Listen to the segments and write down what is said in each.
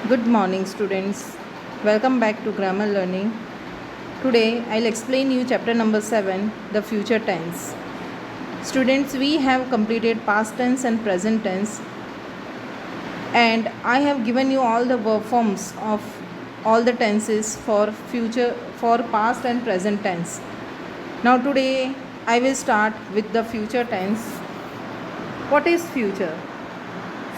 Good morning, students. Welcome back to Grammar Learning. Today, I'll explain you chapter number 7, the future tense. Students, we have completed past tense and present tense, and I have given you all the verb forms of all the tenses for past and present tense. Now, today, I will start with the future tense. What is future?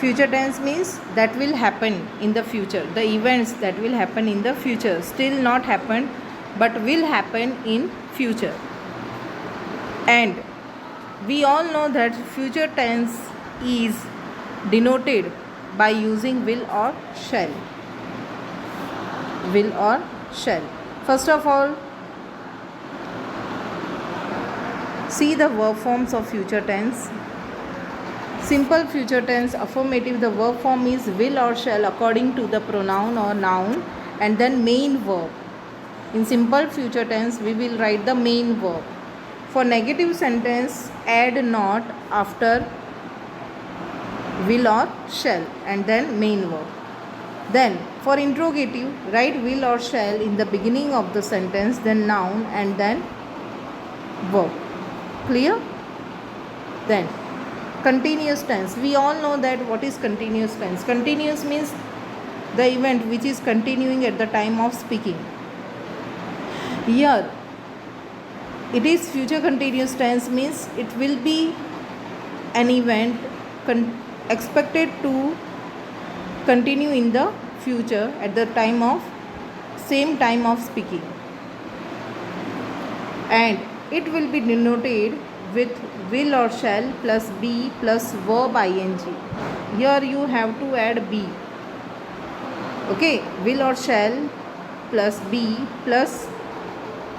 Future tense means that will happen in the future. The events that will happen in the future, still not happened, but will happen in future. And we all know that future tense is denoted by using will or shall. Will or shall. First of all, see the verb forms of future tense. Simple future tense, affirmative, the verb form is will or shall according to the pronoun or noun, and then main verb. In simple future tense, we will write the main verb. For negative sentence, add not after will or shall and then main verb. Then for interrogative, write will or shall in the beginning of the sentence, then noun and then verb. Clear? Then continuous tense. We all know that what is continuous tense. Continuous means the event which is continuing at the time of speaking. Here it is future continuous tense means it will be an event expected to continue in the future at the same time of speaking, and it will be denoted with will or shall plus be plus verb ing. Here you have to add be. Okay, will or shall plus be plus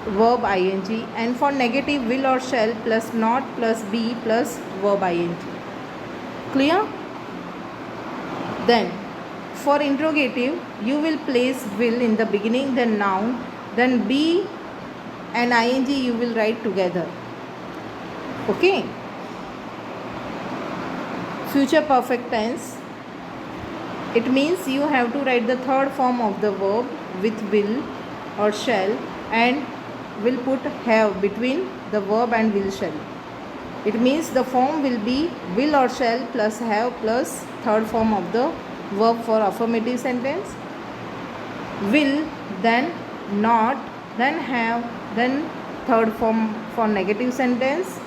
verb ing, and for negative will or shall plus not plus be plus verb ing. Clear? Then for interrogative, you will place will in the beginning, then noun, then be and ing you will write together. Okay. Future perfect tense, it means you have to write the third form of the verb with will or shall, and will put have between the verb and will shall. It means the form will be will or shall plus have plus third form of the verb for affirmative sentence, will, then not, then have, then third form for negative sentence.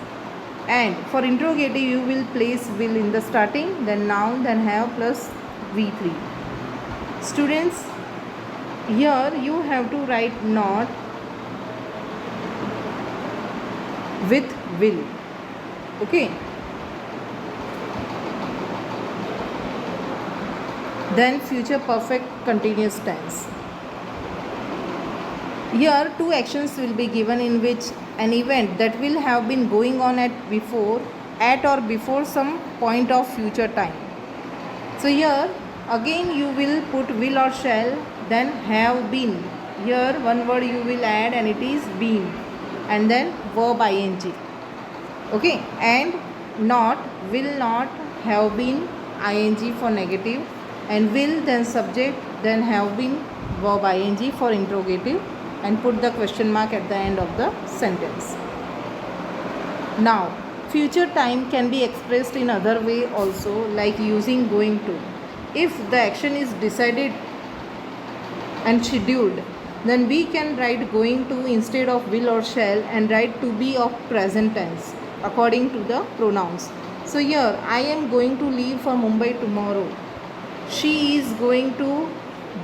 And for interrogative, you will place will in the starting, then noun, then have plus V3. Students, here you have to write not with will. Okay. Then future perfect continuous tense. Here two actions will be given in which an event that will have been going on at or before some point of future time. So here again you will put will or shall, then have been. Here one word you will add and it is been, and then verb ing. Okay, and not, will not, have been, ing for negative, and will, then subject, then have been, verb ing for interrogative, and put the question mark at the end of the sentence. Now, future time can be expressed in other way also, like using going to. If the action is decided and scheduled, then we can write going to instead of will or shall and write to be of present tense according to the pronouns. So here I am going to leave for Mumbai tomorrow. She is going to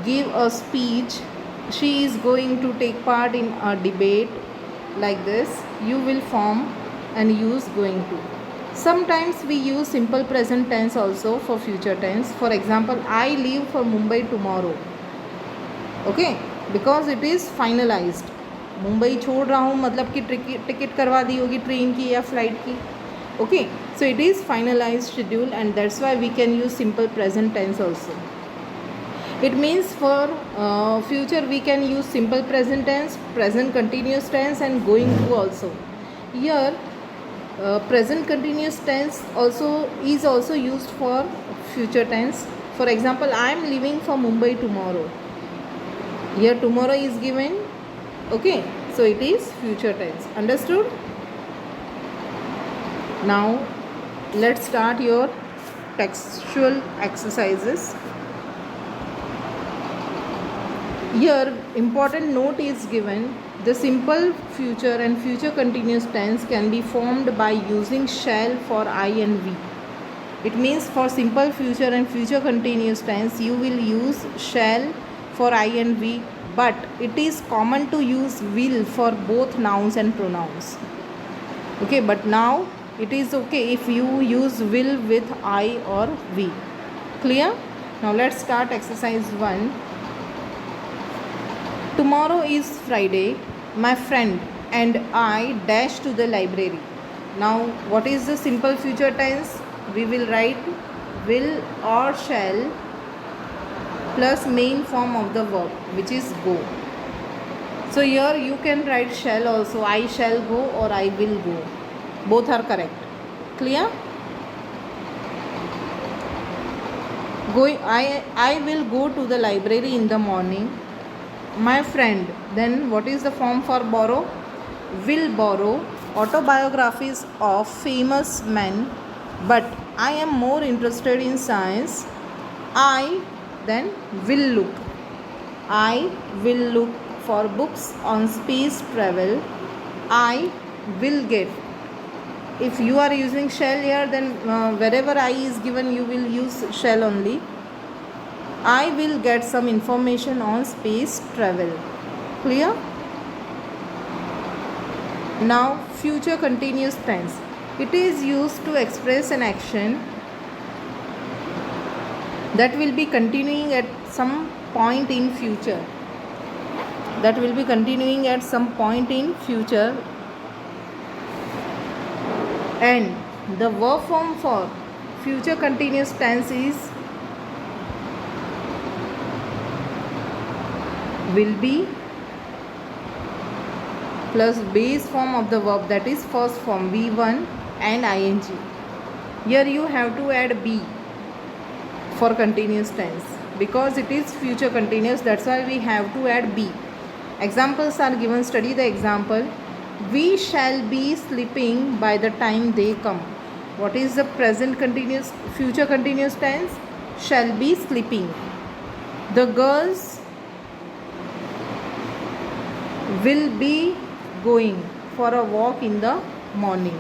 give a speech. She is going to take part in a debate. Like this, you will form and use going to. Sometimes we use simple present tense also for future tense. For example, I leave for Mumbai tomorrow. Okay, because it is finalized. Mumbai छोड़ रहा हूँ मतलब कि ticket करवा दी होगी train की या flight की. Okay, so it is finalized schedule, and that's why we can use simple present tense also. It means for future we can use simple present tense, present continuous tense, and going to also. Here present continuous tense is also used for future tense. For example, I am leaving for Mumbai tomorrow. Here tomorrow is given. Okay, so it is future tense. Understood? Now let's start your textual exercises. Here important note is given. The simple future and future continuous tense can be formed by using shall for I and we. It means for simple future and future continuous tense you will use shall for I and we, but it is common to use will for both nouns and pronouns. Okay, but now it is okay if you use will with I or we. Clear? Now let's start exercise 1. Tomorrow is Friday. My friend and I dash to the library. Now what is the simple future tense? We will write will or shall plus main form of the verb, which is go. So here you can write shall also. I shall go or I will go. Both are correct. Clear? I will go to the library in the morning. My friend, then what is the form for borrow? Will borrow autobiographies of famous men, but I am more interested in science. I then will look. I will look for books on space travel. I will get. If you are using shall here, then wherever I is given you will use shall only. I will get some information on space travel. Clear? Now future continuous tense. It is used to express an action that will be continuing at some point in future. That will be continuing at some point in future. And the verb form for future continuous tense is will be plus base form of the verb, that is first form V1 and ing. Here you have to add be for continuous tense because it is future continuous, that's why we have to add be. Examples are given. Study the example. We shall be sleeping by the time they come. What is the present continuous future continuous tense? Shall be sleeping. The girls will be going for a walk in the morning.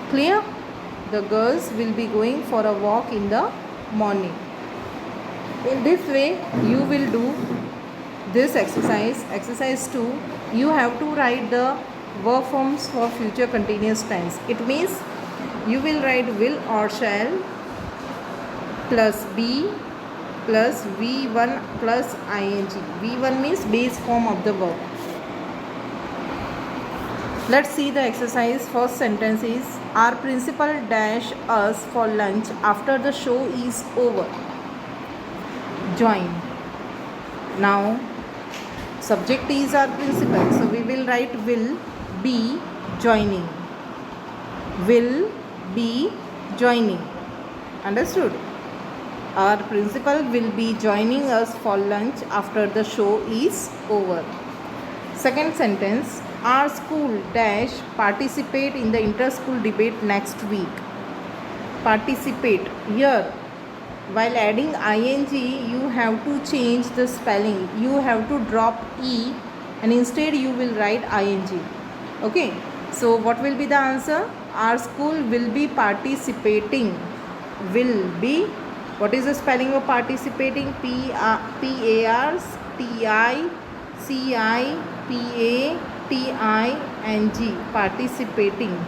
Clear? The girls will be going for a walk in the morning. In this way you will do this exercise. Exercise 2. You have to write the verb forms for future continuous tense. It means you will write will or shall plus be plus V1 plus ing. V1 means base form of the verb. Let's see the exercise. First sentence is our principal dash us for lunch after the show is over. Join. Now subject is our principal, so we will write will be joining. Will be joining. Understood? Our principal will be joining us for lunch after the show is over. Second sentence. Our school dash participate in the inter-school debate next week. Participate. Here, while adding ing, you have to change the spelling. You have to drop e and instead you will write ing. Okay. So what will be the answer? Our school will be participating. Will be. What is the spelling of participating? P-A-R-T-I-C-I-P-A-T-I-N-G. Participating.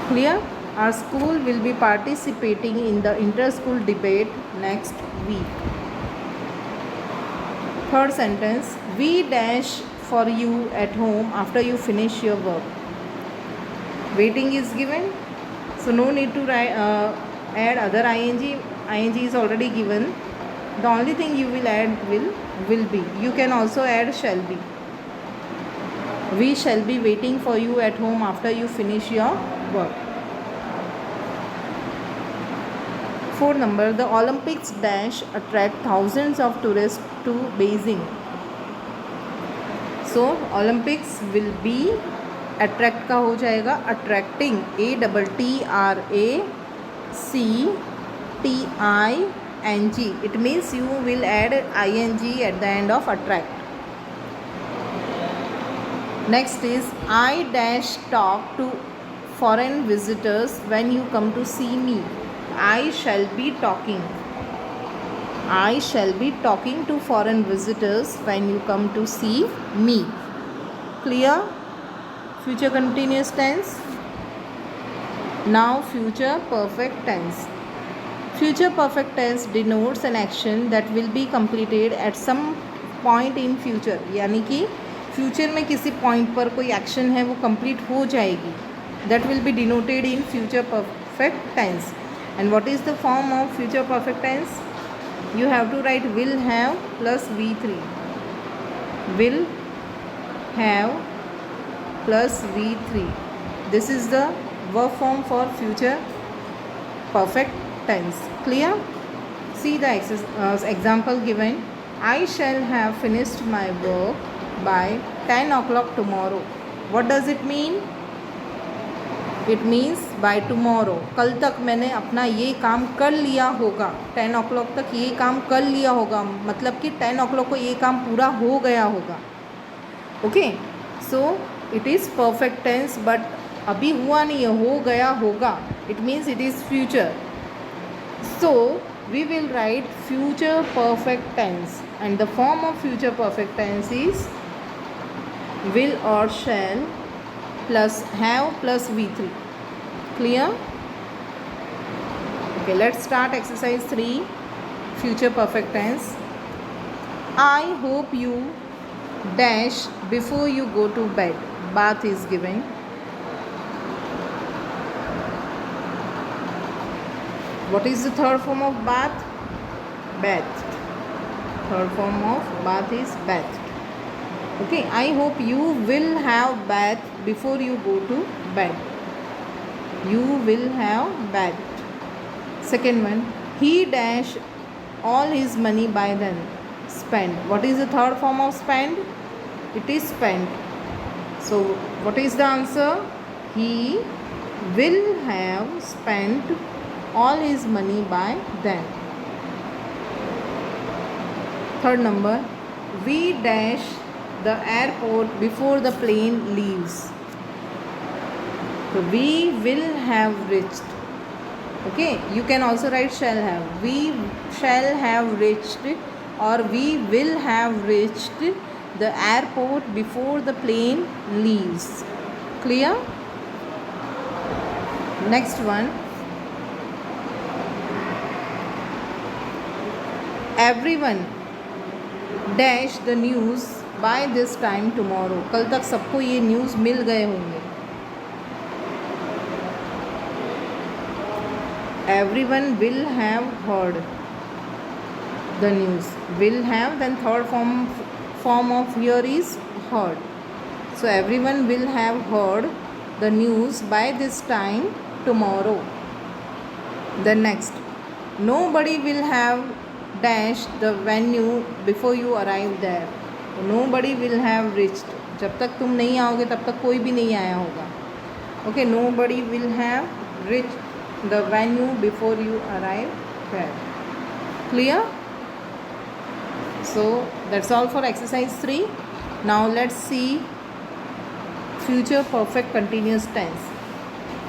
Clear? Our school will be participating in the inter-school debate next week. Third sentence. We dash for you at home after you finish your work. Waiting is given, so no need to add other ing. Ing is already given. The only thing you will add will be. You can also add shall be. We shall be waiting for you at home after you finish your work. 4 number, the Olympics dash attract thousands of tourists to Beijing. So Olympics will be attract का हो जाएगा attracting, ATTRACTING. It means you will add ing at the end of attract. Next is I dash talk to foreign visitors when you come to see me. I shall be talking to foreign visitors when you come to see me. Clear? Future continuous tense. Now future perfect tense. Future perfect tense denotes an action that will be completed at some point in future. यानी कि future में किसी point पर कोई action है वो complete हो जाएगी. That will be denoted in future perfect tense. And what is the form of future perfect tense? You have to write will have plus V3. Will have plus V3. This is the verb form for future perfect tense. Clear? See the example given. I shall have finished my work by 10 o'clock tomorrow. What does it mean? It means by tomorrow, कल तक मैंने अपना ये काम कर लिया होगा. 10 o'clock तक ये काम कर लिया होगा, मतलब कि 10 o'clock को ये काम पूरा हो गया होगा. Okay, so it is perfect tense, but अभी हुआ नहीं है, हो गया होगा. It means it is future. So we will write future perfect tense and the form of future perfect tense is will or shall plus have plus V3. Clear? Okay, let's start exercise 3, future perfect tense. I hope you dash before you go to bed. Bath is given. What is the third form of bath? Bathed. Third form of bath is bathed. Okay, I hope you will have bath before you go to bed. You will have bath. Second one, he dash all his money by then. Spend. What is the third form of spend? It is spent. So what is the answer? He will have spent all his money by then. Third number, we dash the airport before the plane leaves. So we will have reached. Okay, you can also write shall have. We shall have reached or we will have reached the airport before the plane leaves. Clear? Next one, everyone dash the news by this time tomorrow. कल तक सबको ये news मिल गए होंगे. Everyone will have heard the news. Will have, then third form of here is heard. So everyone will have heard the news by this time tomorrow. Then next, nobody will have dashed the venue before you arrive there. Nobody will have reached. जब तक तुम नहीं आओगे तब तक कोई भी नहीं आया होगा. Okay, nobody will have reached the venue before you arrive there. Clear? So that's all for exercise 3. Now let's see future perfect continuous tense.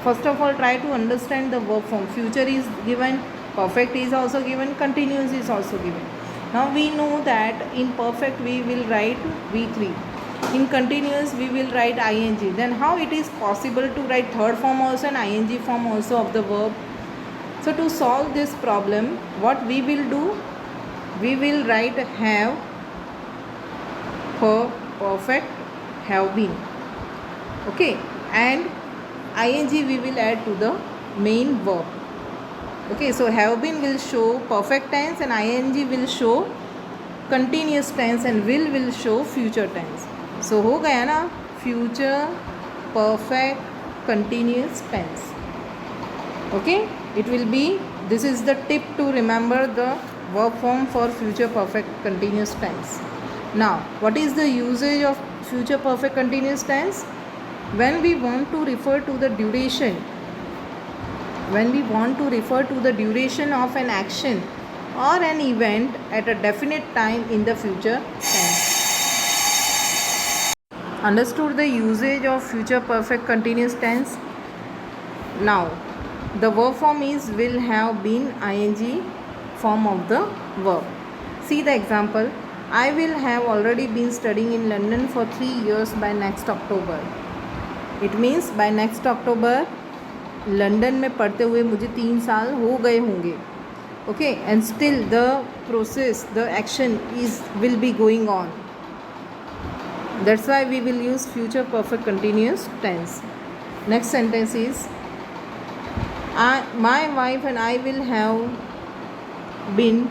First of all, try to understand the verb form. Future is given, perfect is also given, continuous is also given. Now we know that in perfect we will write V3. In continuous we will write ing. Then how it is possible to write third form also and ing form also of the verb? So to solve this problem, what we will do? We will write have for perfect have been. Okay, and ing we will add to the main verb. Okay, so have been will show perfect tense and ing will show continuous tense and will show future tense. So हो गया ना future perfect continuous tense. Okay, it will be This is the tip to remember the verb form for future perfect continuous tense. Now, what is the usage of future perfect continuous tense? When we want to refer to the duration, of an action or an event at a definite time in the future tense. Understood the usage of future perfect continuous tense? Now, the verb form is will have been ing form of the verb. See the example. I will have already been studying in London for 3 years by next October. It means by next October London में पढ़ते हुए मुझे 3 साल हो गए होंगे. Okay, and still the process, the action will be going on. That's why we will use future perfect continuous tense. Next sentence is my wife and I will have been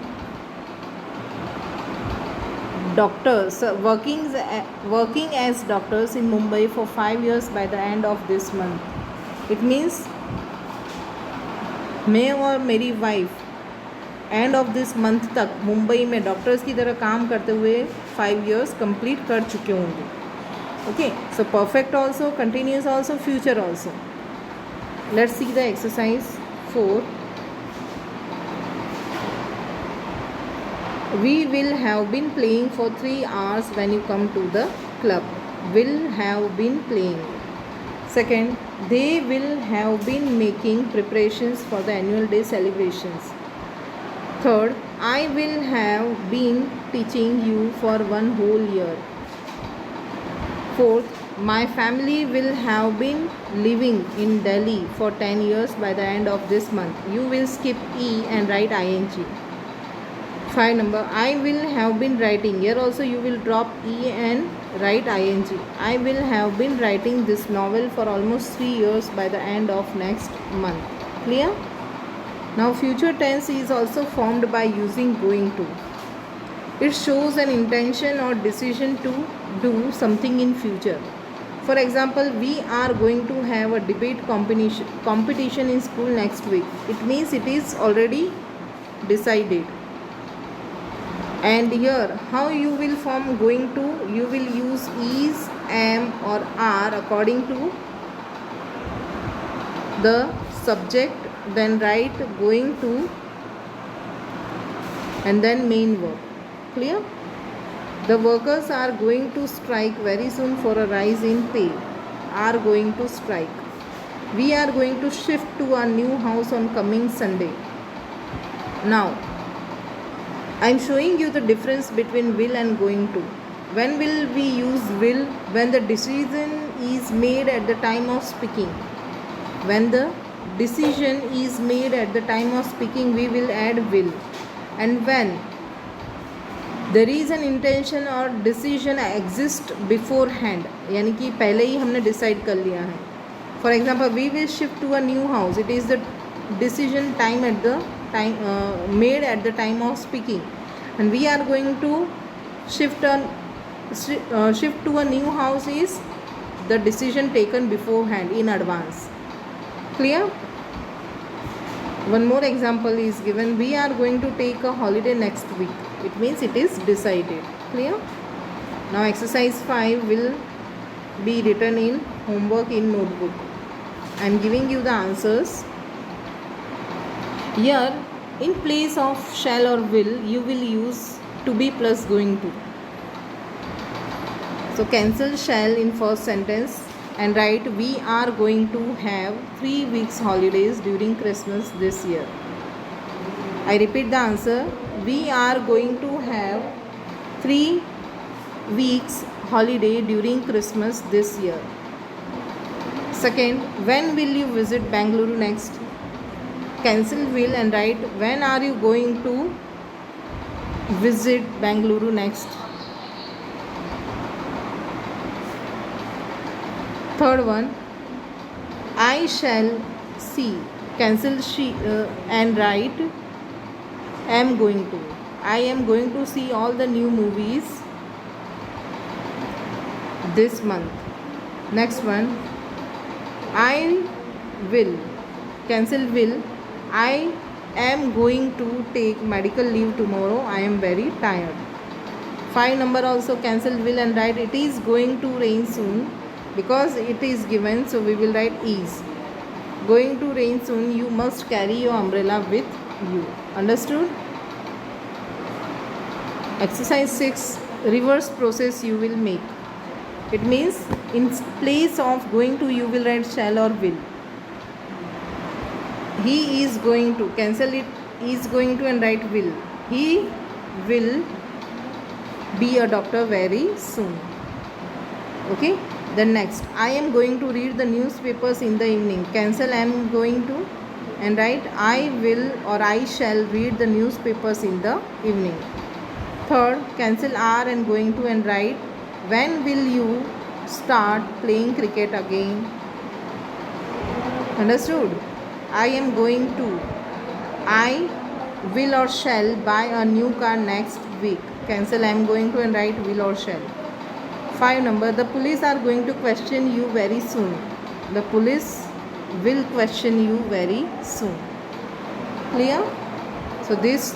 doctors working as doctors in Mumbai for 5 years by the end of this month. It means मैं और मेरी wife end of this month तक मुंबई में doctors की तरह काम करते हुए 5 years कंप्लीट कर चुके होंगे. Okay, so perfect also, continuous also, future also. Let's see the exercise 4. We will have been playing for 3 hours when you come to the club. Will have been playing. Second, they will have been making preparations for the annual day celebrations. Third, I will have been teaching you for 1 whole year. Fourth, my family will have been living in Delhi for 10 years by the end of this month. You will skip E and write ing. 5 number, I will have been writing. Here also you will drop E and write ing. I will have been writing this novel for almost 3 years by the end of next month. Clear? Now future tense is also formed by using going to. It shows an intention or decision to do something in future. For example, we are going to have a debate competition in school next week. It means it is already decided. And here, how you will form going to? You will use is, am or are according to the subject, then write going to and then main verb. Clear? The workers are going to strike very soon for a rise in pay. Are going to strike. We are going to shift to our new house on coming Sunday. Now, I am showing you the difference between will and going to. When will we use will? When the decision is made at the time of speaking. When the decision is made at the time of speaking, we will add will. And when there is an intention or decision exist beforehand, यानी कि पहले ही हमने decide कर लिया है. For example, we will shift to a new house. It is the decision time at the time made at the time of speaking, and we are going to shift to a new house is the decision taken beforehand in advance. Clear? One more example is given. We are going to take a holiday next week. It means it is decided. Clear? Now exercise 5 will be written in homework in notebook. I am giving you the answers. Here, in place of shall or will, you will use to be plus going to. So cancel shall in first sentence and write we are going to have 3 weeks holidays during Christmas this year. I repeat the answer. We are going to have 3 weeks holiday during Christmas this year. Second, when will you visit Bengaluru next? Cancel will and write when are you going to visit Bengaluru next. Third one, I shall see. Cancel she and write am going to. I am going to see all the new movies this month. Next one, I will. Cancel will. I am going to take medical leave tomorrow. I am very tired. 5 number also cancel will and write it is going to rain soon, because it is given, so we will write is going to rain soon. You must carry your umbrella with you. Understood? Exercise 6, reverse process you will make. It means in place of going to you will write shall or will. He is going to, cancel it, is going to and write will. He will be a doctor very soon. Okay. Then next, I am going to read the newspapers in the evening. Cancel am going to and write I will or I shall read the newspapers in the evening. Third, cancel are and going to and write when will you start playing cricket again. Understood? I am going to, I will or shall buy a new car next week. Cancel I am going to and write will or shall. 5 number, the police are going to question you very soon. The police will question you very soon. Clear? So this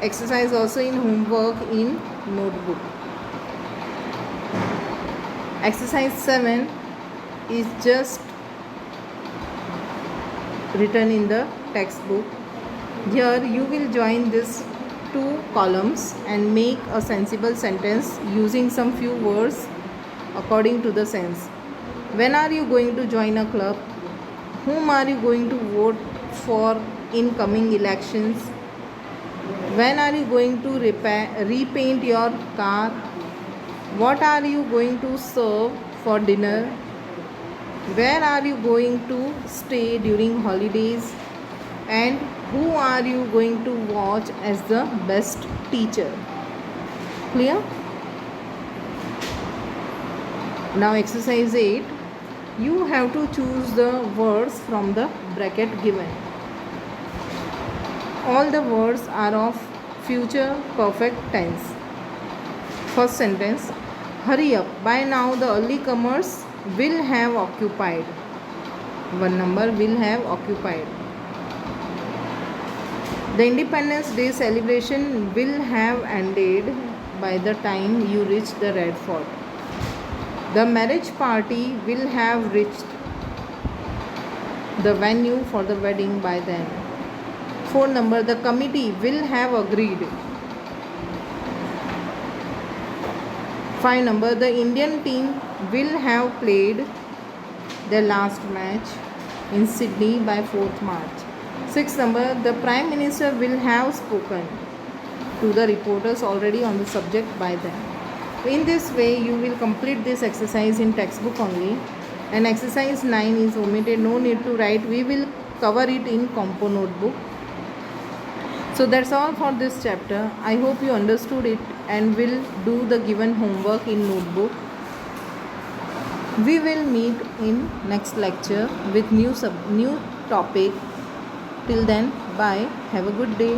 exercise also in homework in notebook. Exercise 7 is just written in the textbook. Here you will join these 2 columns and make a sensible sentence using some few words according to the sense. When are you going to join a club? Whom are you going to vote for in coming elections? When are you going to repaint your car? What are you going to serve for dinner? Where are you going to stay during holidays? And who are you going to watch as the best teacher? Clear? Now exercise 8. You have to choose the words from the bracket given. All the words are of future perfect tense. First sentence, hurry up, by now the early comers will have occupied. 1 number, will have occupied. The Independence Day celebration will have ended by the time you reach the Red Fort. The marriage party will have reached the venue for the wedding by then. 4 number, the committee will have agreed. 5 number, the Indian team will have played their last match in Sydney by 4th March. 6 number, the Prime Minister will have spoken to the reporters already on the subject by then. In this way, you will complete this exercise in textbook only, and exercise 9 is omitted, no need to write, we will cover it in Compo notebook. So that's all for this chapter. I hope you understood it and will do the given homework in notebook. We will meet in next lecture with new topic. Till then, bye. Have a good day.